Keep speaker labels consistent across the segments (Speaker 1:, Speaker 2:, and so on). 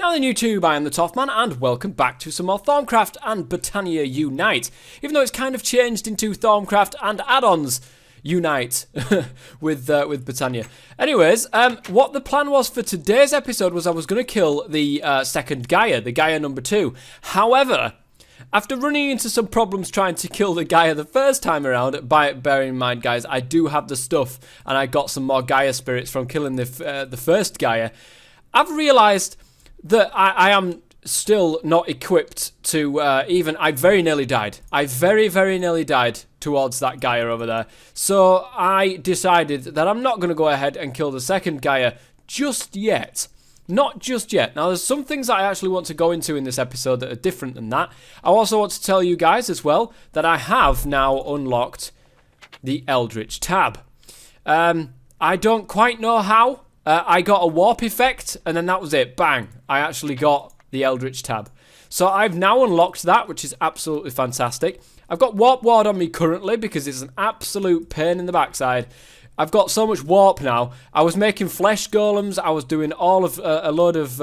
Speaker 1: Now then YouTube, I am the TOFF man and welcome back to some more Thaumcraft and Botania Unite. Even though it's kind of changed into Thaumcraft and add-ons Unite with Botania. Anyways, what the plan was for today's episode was I was going to kill the second Gaia, the Gaia number 2. However, after running into some problems trying to kill the Gaia the first time around, bearing in mind guys, I do have the stuff and I got some more Gaia spirits from killing the first Gaia, I've realised that I am still not equipped to I very nearly died. I very nearly died towards that Gaia over there. So I decided that I'm not going to go ahead and kill the second Gaia just yet. Not just yet. Now there's some things that I actually want to go into in this episode that are different than that. I also want to tell you guys as well that I have now unlocked the Eldritch tab. I don't quite know how. I got a warp effect, and then that was it. Bang. I actually got the Eldritch tab. So I've now unlocked that, which is absolutely fantastic. I've got warp ward on me currently because it's an absolute pain in the backside. I've got so much warp now. I was making flesh golems. I was doing all of a load of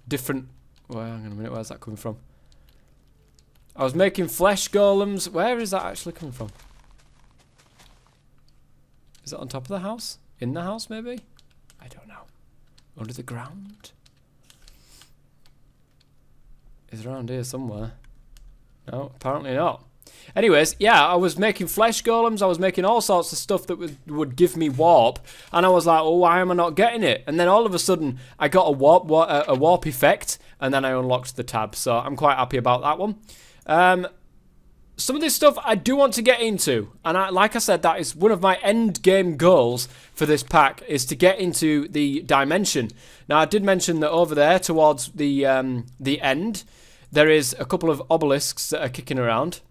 Speaker 1: different... Well, hang on a minute. Where's that coming from? I was making flesh golems. Where is that actually coming from? Is it on top of the house? In the house, maybe? I don't know. Under the ground? Is it around here somewhere? No, apparently not. Anyways, yeah, I was making flesh golems. I was making all sorts of stuff that would give me warp. And I was like, oh, why am I not getting it? And then all of a sudden, I got a warp effect. And then I unlocked the tab. So I'm quite happy about that one. Some of this stuff I do want to get into, and like I said, that is one of my end game goals for this pack, is to get into the dimension. Now I did mention that over there towards the end, there is a couple of obelisks that are kicking around.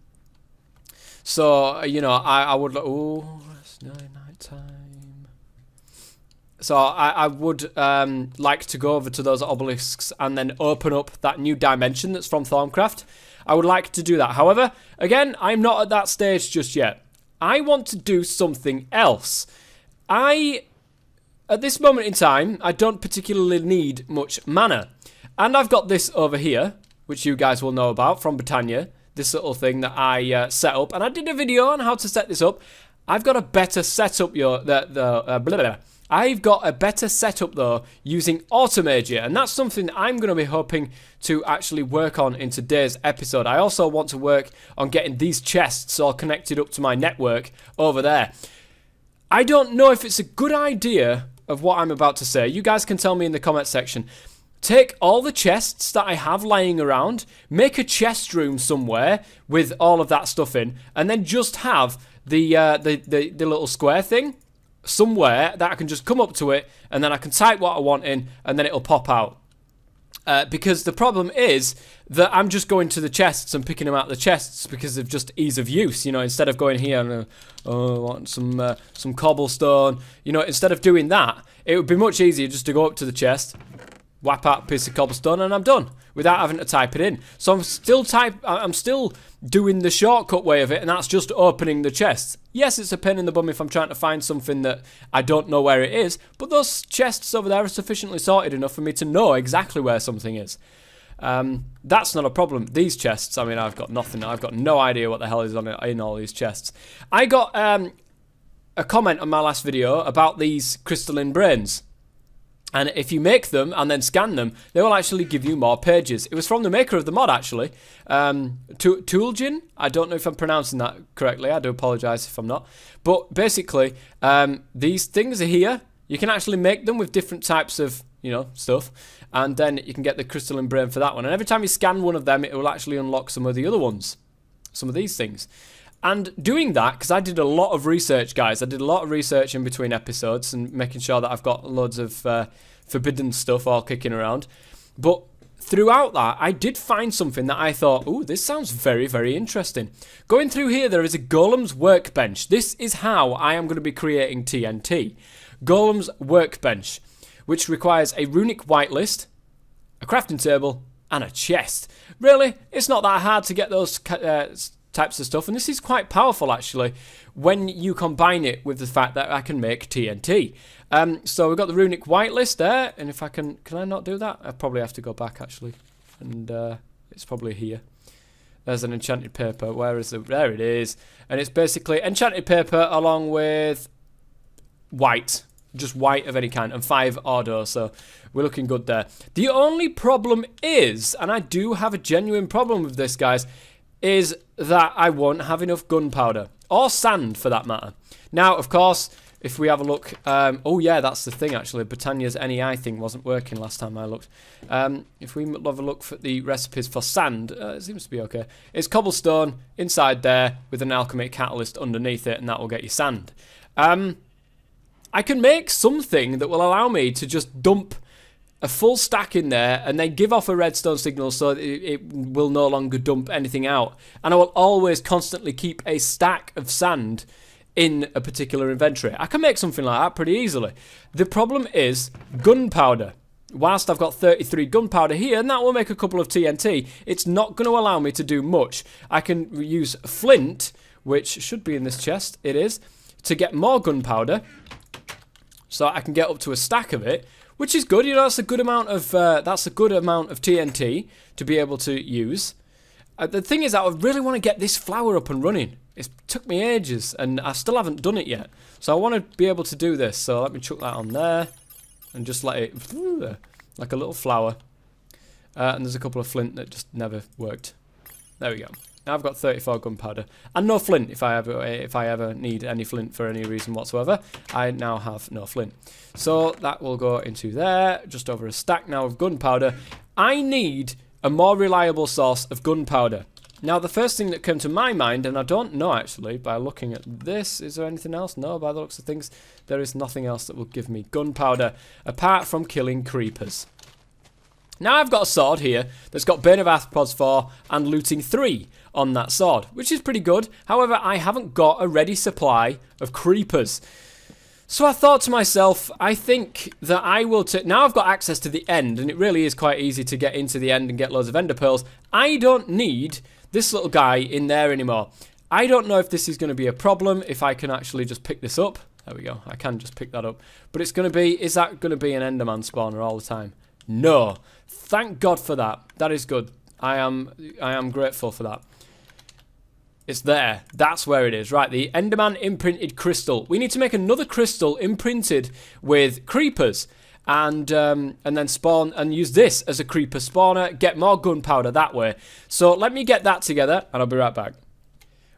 Speaker 1: So you know, I would oh, it's nearly night time. So I would like to go over to those obelisks and then open up that new dimension that's from Thaumcraft. I would like to do that. However, again, I'm not at that stage just yet. I want to do something else. At this moment in time, I don't particularly need much mana. And I've got this over here, which you guys will know about from Botania. This little thing that I set up. And I did a video on how to set this up. I've got a better setup, I've got a better setup though using Automagia, and that's something that I'm going to be hoping to actually work on in today's episode. I also want to work on getting these chests all connected up to my network over there. I don't know if it's a good idea of what I'm about to say. You guys can tell me in the comment section. Take all the chests that I have lying around, make a chest room somewhere with all of that stuff in, and then just have the little square thing somewhere that I can just come up to it and then I can type what I want in and then it'll pop out. Because the problem is that I'm just going to the chests and picking them out of the chests because of just ease of use. You know, instead of going here and I want some cobblestone. You know, instead of doing that, it would be much easier just to go up to the chest, whap out a piece of cobblestone, and I'm done without having to type it in. So I'm still doing the shortcut way of it, and that's just opening the chests. Yes, it's a pain in the bum if I'm trying to find something that I don't know where it is, but those chests over there are sufficiently sorted enough for me to know exactly where something is. That's not a problem. These chests, I mean, I've got nothing. I've got no idea what the hell is in all these chests. I got a comment on my last video about these crystalline brains. And if you make them and then scan them, they will actually give you more pages. It was from the maker of the mod, actually. Tuljin? I don't know if I'm pronouncing that correctly. I do apologise if I'm not. But basically, these things are here. You can actually make them with different types of, you know, stuff. And then you can get the crystalline brain for that one. And every time you scan one of them, it will actually unlock some of the other ones. Some of these things. And doing that, because I did a lot of research, guys. I did a lot of research in between episodes and making sure that I've got loads of forbidden stuff all kicking around. But throughout that, I did find something that I thought, ooh, this sounds very interesting. Going through here, there is a Golem's workbench. This is how I am going to be creating TNT. Golem's workbench, which requires a runic whitelist, a crafting table, and a chest. Really, it's not that hard to get those types of stuff. And this is quite powerful, actually, when you combine it with the fact that I can make TNT. So we've got the runic whitelist there. And if I can I not do that? I probably have to go back, actually. And it's probably here. There's an enchanted paper. Where is it? There it is. And it's basically enchanted paper along with white. Just white of any kind. And 5 Ordo. So we're looking good there. The only problem is, and I do have a genuine problem with this, guys, is that I won't have enough gunpowder. Or sand, for that matter. Now, of course, if we have a look... oh, yeah, that's the thing, actually. Botania's NEI thing wasn't working last time I looked. If we have a look for the recipes for sand, it seems to be okay. It's cobblestone inside there with an alchemy catalyst underneath it, and that will get you sand. I can make something that will allow me to just dump a full stack in there and then give off a redstone signal so that it will no longer dump anything out. And I will always constantly keep a stack of sand in a particular inventory. I can make something like that pretty easily. The problem is gunpowder. Whilst I've got 33 gunpowder here, and that will make a couple of TNT, it's not going to allow me to do much. I can use flint, which should be in this chest, it is, to get more gunpowder. So I can get up to a stack of it, which is good. You know, that's a good amount of TNT to be able to use. The thing is, I really want to get this flower up and running. It took me ages, and I still haven't done it yet. So I want to be able to do this. So let me chuck that on there, and just let it like a little flower. And there's a couple of flint that just never worked. There we go. Now I've got 34 gunpowder and no flint. If I ever need any flint for any reason whatsoever, I now have no flint. So that will go into there, just over a stack now of gunpowder. I need a more reliable source of gunpowder. Now the first thing that came to my mind, and I don't know actually by looking at this, is there anything else? No, by the looks of things, there is nothing else that will give me gunpowder apart from killing creepers. Now I've got a sword here that's got Bane of Arthropods 4 and Looting 3 on that sword, which is pretty good. However, I haven't got a ready supply of creepers. So I thought to myself, I think that I will now I've got access to the end, and it really is quite easy to get into the end and get loads of ender pearls. I don't need this little guy in there anymore. I don't know if this is going to be a problem, if I can actually just pick this up. There we go, I can just pick that up. But it's going to be, is that going to be an enderman spawner all the time? No. Thank God for that. That is good. I am grateful for that. It's there. That's where it is. Right, the Enderman imprinted crystal. We need to make another crystal imprinted with creepers. And then spawn and use this as a creeper spawner. Get more gunpowder that way. So let me get that together and I'll be right back.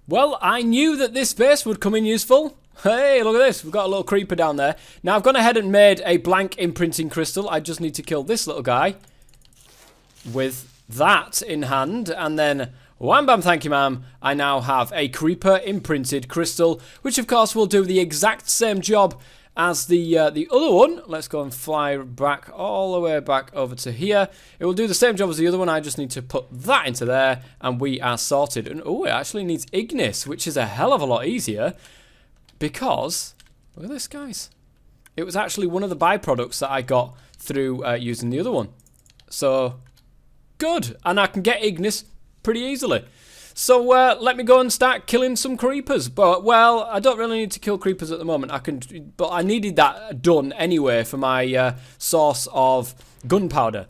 Speaker 1: Well, I knew that this space would come in useful. Hey, look at this. We've got a little creeper down there. Now, I've gone ahead and made a blank imprinting crystal. I just need to kill this little guy with that in hand. And then, wham bam, thank you, ma'am. I now have a creeper imprinted crystal, which, of course, will do the exact same job as the other one. Let's go and fly back all the way back over to here. It will do the same job as the other one. I just need to put that into there, and we are sorted. And, oh, it actually needs ignis, which is a hell of a lot easier. Because, look at this, guys. It was actually one of the byproducts that I got through using the other one. So, good. And I can get ignis pretty easily. So, let me go and start killing some creepers. But, well, I don't really need to kill creepers at the moment. But I needed that done anyway for my source of gunpowder.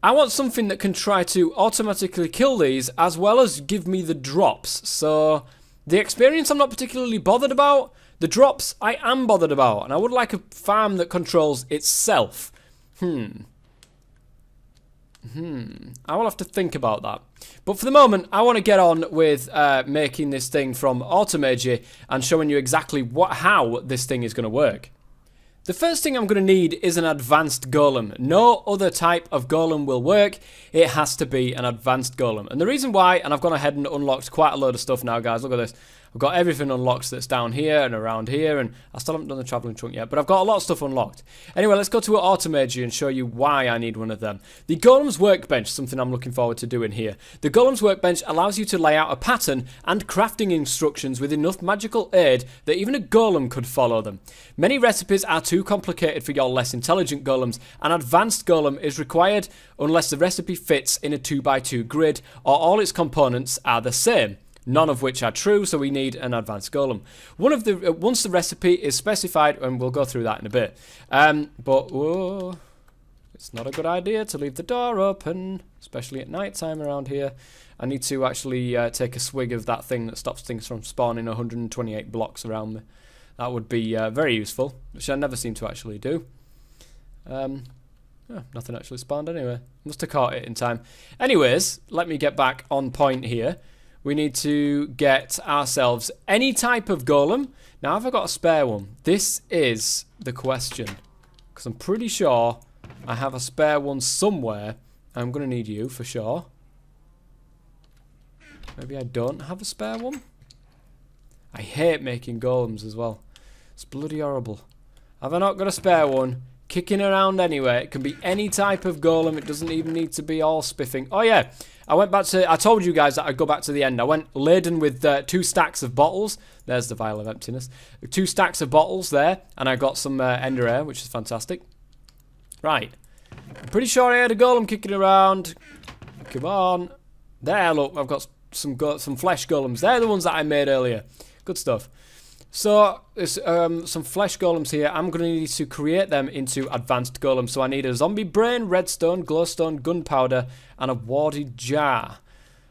Speaker 1: I want something that can try to automatically kill these as well as give me the drops. So, the experience I'm not particularly bothered about. The drops I am bothered about. And I would like a farm that controls itself. I will have to think about that. But for the moment, I want to get on with making this thing from Automagy and showing you exactly how this thing is going to work. The first thing I'm going to need is an advanced golem. No other type of golem will work. It has to be an advanced golem. And the reason why, and I've gone ahead and unlocked quite a load of stuff now, guys. Look at this. I've got everything unlocked that's down here and around here, and I still haven't done the traveling trunk yet, but I've got a lot of stuff unlocked. Anyway, let's go to Automagy and show you why I need one of them. The Golem's Workbench, something I'm looking forward to doing here. The Golem's Workbench allows you to lay out a pattern and crafting instructions with enough magical aid that even a golem could follow them. Many recipes are too complicated for your less intelligent golems. An advanced golem is required unless the recipe fits in a 2x2 grid or all its components are the same. none of which are true, so we need an advanced golem. Once the recipe is specified, and we'll go through that in a bit, but whoa, it's not a good idea to leave the door open, especially at night time around here. I need to actually take a swig of that thing that stops things from spawning 128 blocks around me. That would be very useful, which I never seem to actually do. Nothing actually spawned anyway. Must have caught it in time. Anyways, let me get back on point here. We need to get ourselves any type of golem. Now, have I got a spare one? This is the question. Because I'm pretty sure I have a spare one somewhere. I'm going to need you for sure. Maybe I don't have a spare one. I hate making golems as well. It's bloody horrible. Have I not got a spare one? Kicking around anyway. It can be any type of golem. It doesn't even need to be all spiffing. Oh yeah, I went back to... I told you guys that I'd go back to the end. I went laden with 2 stacks of bottles. There's the vial of emptiness. 2 stacks of bottles there. And I got some ender air, which is fantastic. Right. I'm pretty sure I had a golem kicking around. Come on. There, look. I've got some flesh golems. They're the ones that I made earlier. Good stuff. So, there's some flesh golems here. I'm going to need to create them into advanced golems. So I need a zombie brain, redstone, glowstone, gunpowder, and a warded jar.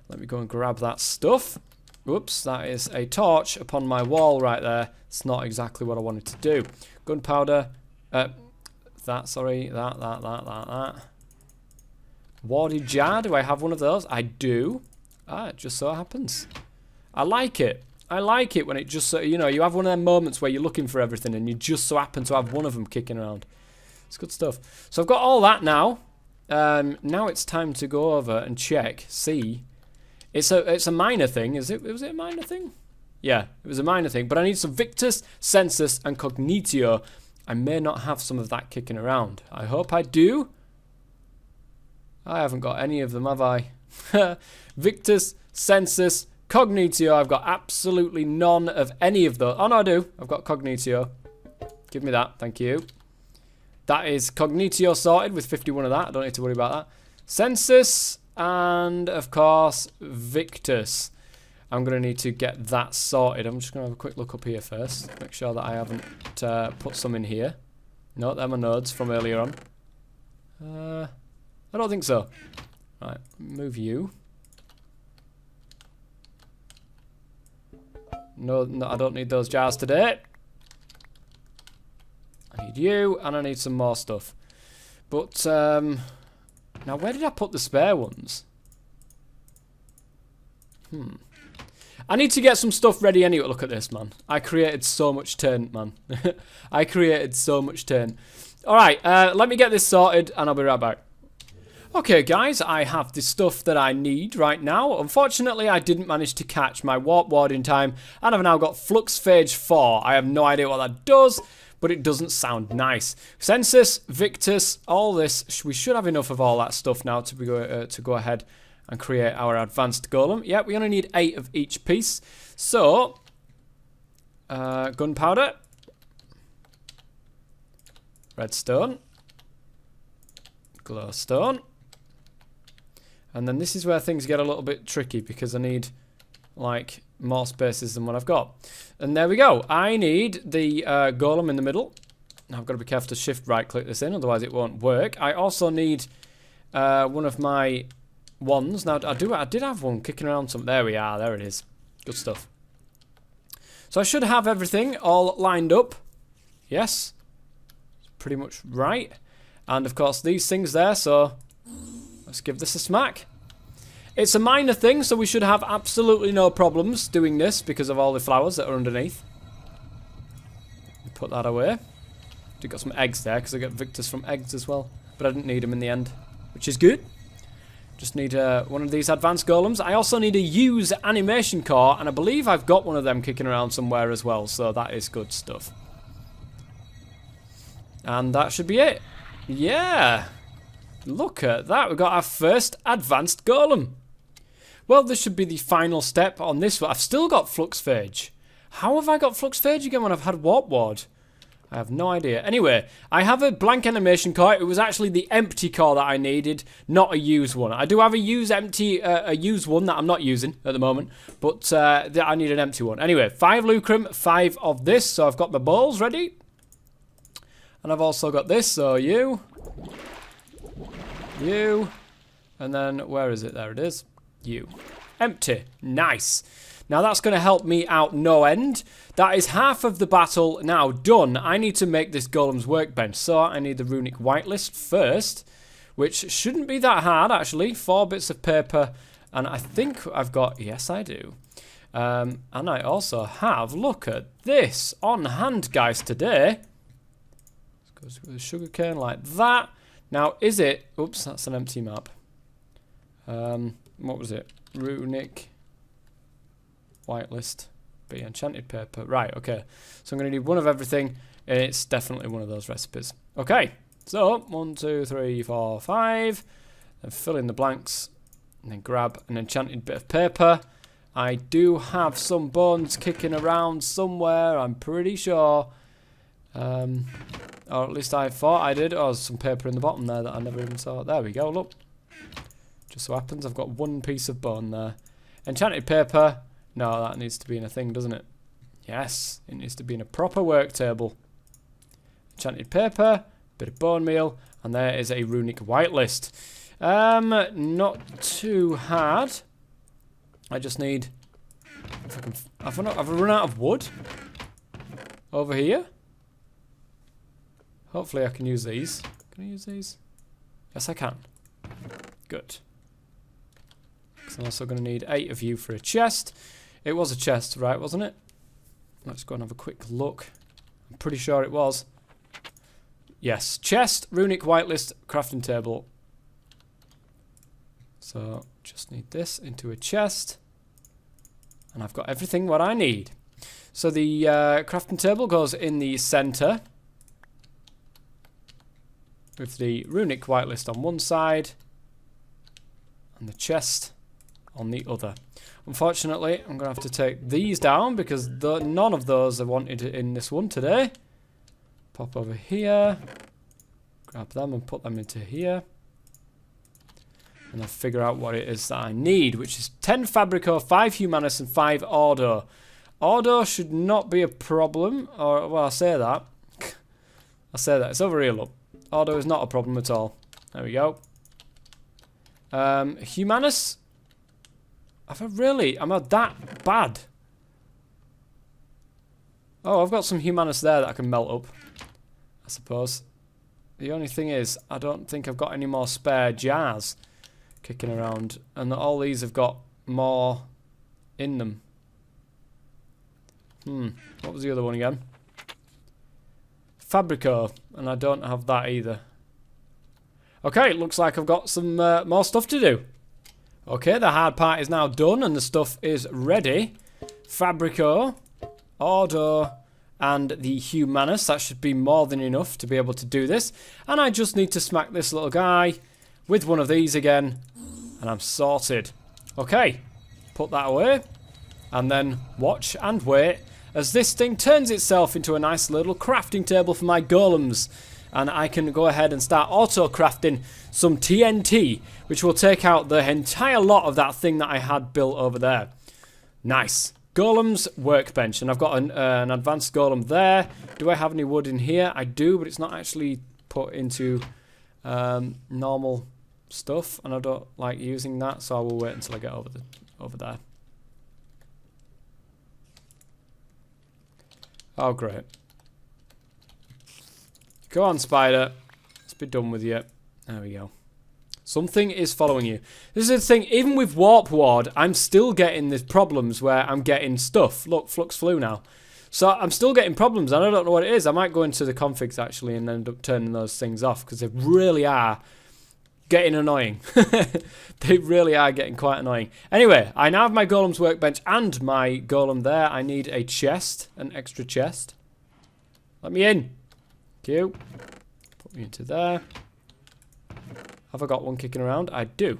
Speaker 1: Let me go and grab that stuff. Whoops, that is a torch upon my wall right there. It's not exactly what I wanted to do. Gunpowder, that. Warded jar, do I have one of those? I do. Ah, it just so happens. I like it. I like it when it just, you know, you have one of them moments where you're looking for everything and you just so happen to have one of them kicking around. It's good stuff. So I've got all that now. Now it's time to go over and check, see. It's a minor thing, is it? Was it a minor thing? Yeah, it was a minor thing. But I need some Victus, Sensus, and Cognitio. I may not have some of that kicking around. I hope I do. I haven't got any of them, have I? Victus, Sensus, Cognitio, I've got absolutely none of any of those. Oh, no, I do. I've got Cognitio. Give me that. Thank you. That is Cognitio sorted with 51 of that. I don't need to worry about that. Sensus and, of course, Victus. I'm going to need to get that sorted. I'm just going to have a quick look up here first. Make sure that I haven't put some in here. No, they're my nodes from earlier on. I don't think so. Right, move you. No, I don't need those jars today. I need you, and I need some more stuff. But, now where did I put the spare ones? I need to get some stuff ready anyway. Look at this, man. I created so much tin, man. I created so much tin. Alright, let me get this sorted, and I'll be right back. Okay guys, I have the stuff that I need right now. Unfortunately, I didn't manage to catch my warp ward in time, and I've now got Flux Phage 4. I have no idea what that does, but it doesn't sound nice. Sensus, Victus, all this. We should have enough of all that stuff now to go ahead and create our advanced golem. Yeah, we only need 8 of each piece. So, gunpowder, redstone, glowstone. And then this is where things get a little bit tricky because I need, like, more spaces than what I've got. And there we go. I need the golem in the middle. Now I've got to be careful to shift right click this in, otherwise it won't work. I also need one of my wands. Now I did have one kicking around some. There we are. There it is. Good stuff. So I should have everything all lined up. Yes. Pretty much right. And of course these things there, so let's give this a smack. It's a minor thing, so we should have absolutely no problems doing this because of all the flowers that are underneath. Put that away. I've got some eggs there because I got Victus from eggs as well, but I didn't need them in the end, which is good. Just need one of these advanced golems. I also need a use animation core, and I believe I've got one of them kicking around somewhere as well, so that is good stuff. And that should be it. Yeah. Look at that. We've got our first advanced golem. Well, this should be the final step on this one. I've still got Flux Phage. How have I got Flux Phage again when I've had Warp Ward? I have no idea. Anyway, I have a blank animation core. It was actually the empty core that I needed, not a used one. I do have a used one that I'm not using at the moment, but I need an empty one. Anyway, 5 lucrum, 5 of this. So I've got my balls ready. And I've also got this, so you, and then where is it? There it is. You. Empty. Nice. Now that's going to help me out no end. That is half of the battle now done. I need to make this Golem's workbench. So I need the runic whitelist first, which shouldn't be that hard actually. 4 bits of paper, and I think I've got, yes I do. And I also have, look at this, on hand guys today. Let's go with the sugarcane like that. Now is it, oops, that's an empty map. What was it? Runic whitelist, be enchanted paper. Right, okay. So I'm going to need one of everything, and it's definitely one of those recipes. Okay, so 1, 2, 3, 4, 5. And fill in the blanks, and then grab an enchanted bit of paper. I do have some bones kicking around somewhere, I'm pretty sure. Or at least I thought I did. Oh, there's some paper in the bottom there that I never even saw. There we go, look. Just so happens I've got 1 piece of bone there. Enchanted paper. No, that needs to be in a thing, doesn't it? Yes, it needs to be in a proper work table. Enchanted paper, bit of bone meal, and there is a runic whitelist. Not too hard. I just need. If I can, have I run out of wood over here? Hopefully, I can use these. Can I use these? Yes, I can. Good. So I'm also going to need 8 of you for a chest. It was a chest, right, wasn't it? Let's go and have a quick look. I'm pretty sure it was. Yes, chest, runic whitelist, crafting table. So, just need this into a chest. And I've got everything what I need. So the crafting table goes in the center. With the runic whitelist on one side. And the chest on the other. Unfortunately, I'm going to have to take these down because none of those are wanted in this one today. Pop over here. Grab them and put them into here. And I'll figure out what it is that I need, which is 10 Fabrico, 5 Humanus, and 5 Ordo. Ordo should not be a problem. Or, well, I say that. I say that. It's over here, look. Ordo is not a problem at all. There we go. Humanus. Am I that bad? Oh, I've got some Humanus there that I can melt up, I suppose. The only thing is, I don't think I've got any more spare jars kicking around. And all these have got more in them. What was the other one again? Fabrico. And I don't have that either. Okay, it looks like I've got some more stuff to do. Okay, the hard part is now done and the stuff is ready. Fabrico, Ordo, and the Humanus. That should be more than enough to be able to do this. And I just need to smack this little guy with one of these again. And I'm sorted. Okay, put that away. And then watch and wait as this thing turns itself into a nice little crafting table for my golems. And I can go ahead and start auto-crafting some TNT, which will take out the entire lot of that thing that I had built over there. Nice. Golem's workbench, and I've got an advanced golem there. Do I have any wood in here? I do, but it's not actually put into normal stuff, and I don't like using that, so I will wait until I get over there. Oh, great. Go on, spider. Let's be done with you. There we go. Something is following you. This is the thing. Even with Warp Ward, I'm still getting these problems where I'm getting stuff. Look, Flux flew now. So I'm still getting problems, and I don't know what it is. I might go into the configs, actually, and end up turning those things off, because they really are getting annoying. They really are getting quite annoying. Anyway, I now have my Golem's workbench and my Golem there. I need a chest, an extra chest. Let me in. You. Put me into there. Have I got one kicking around? I do.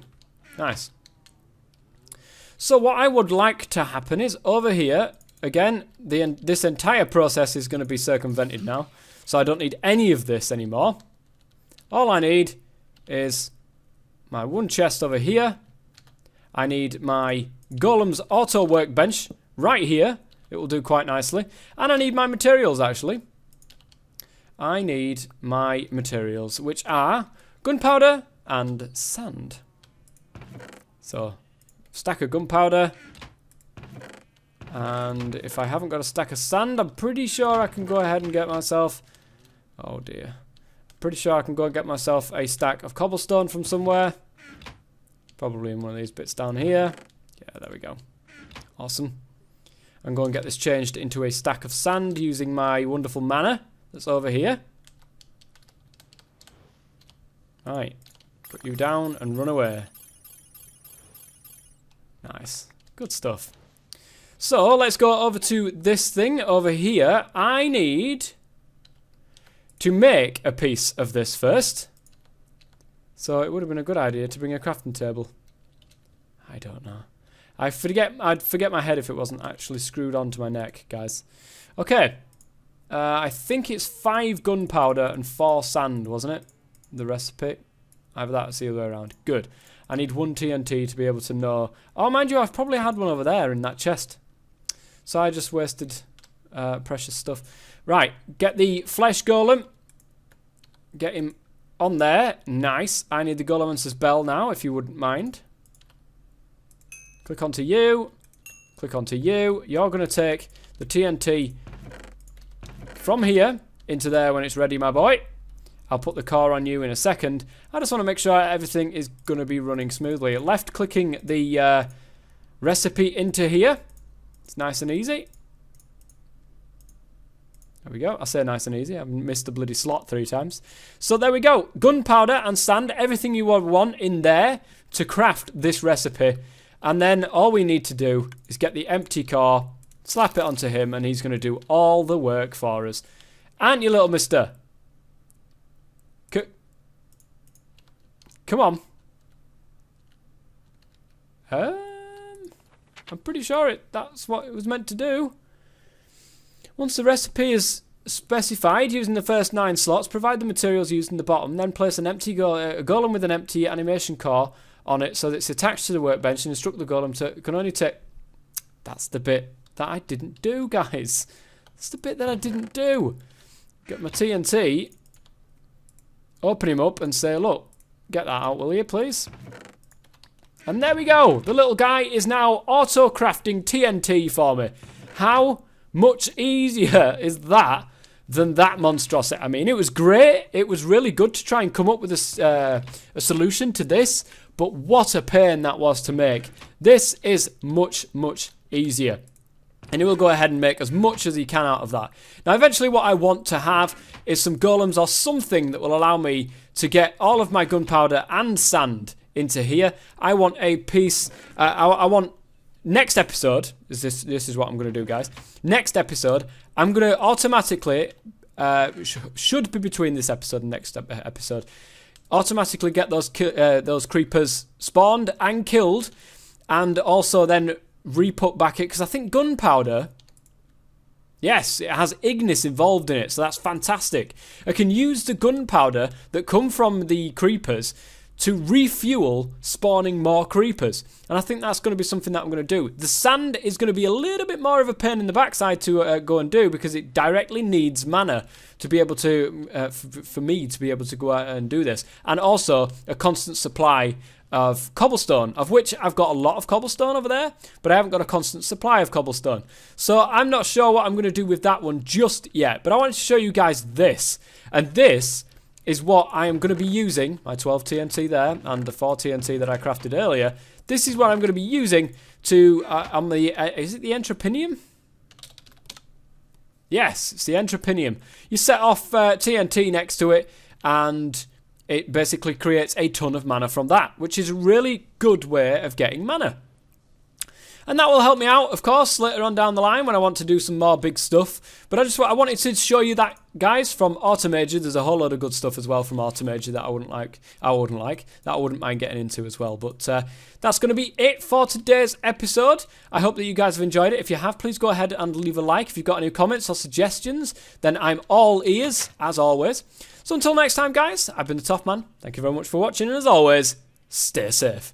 Speaker 1: Nice. So what I would like to happen is over here, again, this entire process is going to be circumvented now. So I don't need any of this anymore. All I need is my one chest over here. I need my Golem's auto workbench right here. It will do quite nicely. And I need my materials, actually. I need my materials, which are gunpowder and sand. So, stack of gunpowder. And if I haven't got a stack of sand, I'm pretty sure I can go ahead and get myself... Oh dear. Pretty sure I can go and get myself a stack of cobblestone from somewhere. Probably in one of these bits down here. Yeah, there we go. Awesome. I'm going to get this changed into a stack of sand using my wonderful mana that's over here. Right. Put you down and run away. Nice. Good stuff. So, let's go over to this thing over here. I need to make a piece of this first. So, it would have been a good idea to bring a crafting table. I don't know. I'd forget my head if it wasn't actually screwed onto my neck, guys. Okay. I think it's 5 gunpowder and 4 sand, wasn't it? The recipe. Either that or it's the other way around. Good. I need 1 TNT to be able to know. Oh, mind you, I've probably had one over there in that chest. So I just wasted precious stuff. Right. Get the flesh golem. Get him on there. Nice. I need the golemancer's bell now, if you wouldn't mind. Click onto you. Click onto you. You're going to take the TNT from here into there when it's ready, my boy. I'll put the core on you in a second. I just want to make sure everything is going to be running smoothly. Left clicking the recipe into here. It's nice and easy. There we go. I say nice and easy. I've missed the bloody slot 3 times. So there we go. Gunpowder and sand. Everything you would want in there to craft this recipe. And then all we need to do is get the empty core, slap it onto him, and he's going to do all the work for us. Aren't you, little mister? Come on. I'm pretty sure that's what it was meant to do. Once the recipe is specified using the first 9 slots, provide the materials used in the bottom, then place an empty golem with an empty animation core on it so that it's attached to the workbench and instruct the golem to can only take... That's the bit that I didn't do, guys. That's the bit that I didn't do. Get my TNT, open him up and say, look, get that out, will you, please? And there we go. The little guy is now auto-crafting TNT for me. How much easier is that than that monstrosity? I mean, it was great. It was really good to try and come up with a solution to this. But what a pain that was to make. This is much, much easier. And he will go ahead and make as much as he can out of that. Now, eventually what I want to have is some golems or something that will allow me to get all of my gunpowder and sand into here. I want a piece... I want... Next episode... This is what I'm going to do, guys. Next episode, I'm going to automatically... should be between this episode and next episode... automatically get those creepers spawned and killed, and also then re-put back it, because I think gunpowder, yes, it has ignis involved in it, so that's fantastic. I can use the gunpowder that come from the creepers to refuel spawning more creepers, and I think that's going to be something that I'm going to do. The sand is going to be a little bit more of a pain in the backside to go and do, because it directly needs mana to be able to, for me to be able to go out and do this, and also a constant supply of cobblestone, of which I've got a lot of cobblestone over there, but I haven't got a constant supply of cobblestone. So I'm not sure what I'm going to do with that one just yet, but I wanted to show you guys this, and this is what I am going to be using, my 12 TNT there, and the 4 TNT that I crafted earlier. This is what I'm going to be using to, on the, is it the Entropinium? Yes, it's the Entropinium. You set off TNT next to it, and it basically creates a ton of mana from that, which is a really good way of getting mana. And that will help me out, of course, later on down the line when I want to do some more big stuff. But I wanted to show you that, guys, from Automager. There's a whole load of good stuff as well from Automager that I wouldn't mind getting into as well. But that's going to be it for today's episode. I hope that you guys have enjoyed it. If you have, please go ahead and leave a like. If you've got any comments or suggestions, then I'm all ears, as always. So until next time, guys, I've been the TOFF Man. Thank you very much for watching, and as always, stay safe.